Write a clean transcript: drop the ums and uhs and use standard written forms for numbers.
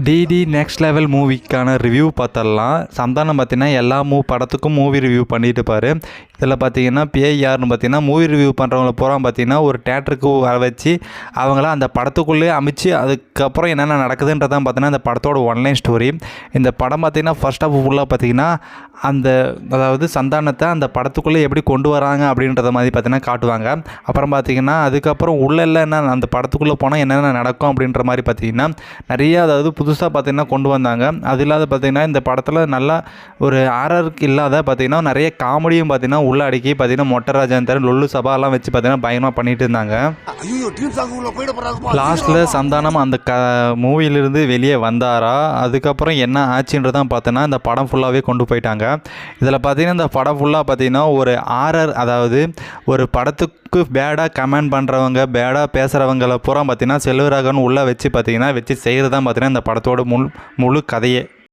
DD next level மூவிக்கான review பார்த்தரலாம். சந்தானம் பார்த்தீங்கன்னா எல்லா படத்துக்கும் மூவி ரிவ்யூ பண்ணிட்டு இருப்பார். இதில் பார்த்தீங்கன்னா யாருன்னு பார்த்தீங்கன்னா மூவி ரிவ்யூ பண்ணுறவங்கள பூரா பார்த்தீங்கன்னா ஒரு தேட்டருக்கு வர வச்சு அவங்கள அந்த படத்துக்குள்ளேயே அமைச்சு அதுக்கப்புறம் என்னென்ன நடக்குதுன்றதான் பார்த்தீங்கன்னா இந்த படத்தோட ஒன்லைன் ஸ்டோரி. இந்த படம் பார்த்தீங்கன்னா ஃபர்ஸ்ட் ஆஃப் ஃபுல்லாக பார்த்தீங்கன்னா அதாவது சந்தானத்தை அந்த படத்துக்குள்ளே எப்படி கொண்டு வராங்க அப்படின்றத மாதிரி பார்த்தீங்கன்னா காட்டுவாங்க. அப்புறம் பார்த்தீங்கன்னா அதுக்கப்புறம் உள்ளே என்ன அந்த படத்துக்குள்ளே போனால் என்னென்ன நடக்கும் அப்படின்ற மாதிரி பார்த்தீங்கன்னா நிறைய அதாவது புதுசாக பார்த்தீங்கன்னா கொண்டு வந்தாங்க. அது இல்லாத பார்த்தீங்கன்னா இந்த படத்தில் நல்லா ஒரு ஆர்ஆருக்கு இல்லாத பார்த்தீங்கன்னா நிறைய காமெடியும் பார்த்தீங்கன்னா உள்ள அடிக்கி பார்த்தீங்கன்னா மொட்டராஜன் தர லொல்லு சபாலாம் வச்சு பார்த்தீங்கன்னா பயங்கரமாக பண்ணிட்டு இருந்தாங்க. லாஸ்ட்டில் சந்தானம் அந்த மூவியிலிருந்து வெளியே வந்தாரா அதுக்கப்புறம் என்ன ஆச்சுன்றதான் பார்த்தோன்னா இந்த படம் ஃபுல்லாகவே கொண்டு போயிட்டாங்க. இதில் பார்த்தீங்கன்னா இந்த படம் ஃபுல்லாக பார்த்தீங்கன்னா ஒரு ஆர்ஆர் அதாவது ஒரு படத்துக்கு பேடாக கமெண்ட் பண்ணுறவங்க பேடாக பேசுகிறவங்களை பூரா பார்த்தீங்கன்னா செல்வராகவன் உள்ளே வச்சு பார்த்தீங்கன்னா வச்சு செய்கிறது தான் பார்த்தீங்கன்னா இந்த படத்தோட முழு கதையே.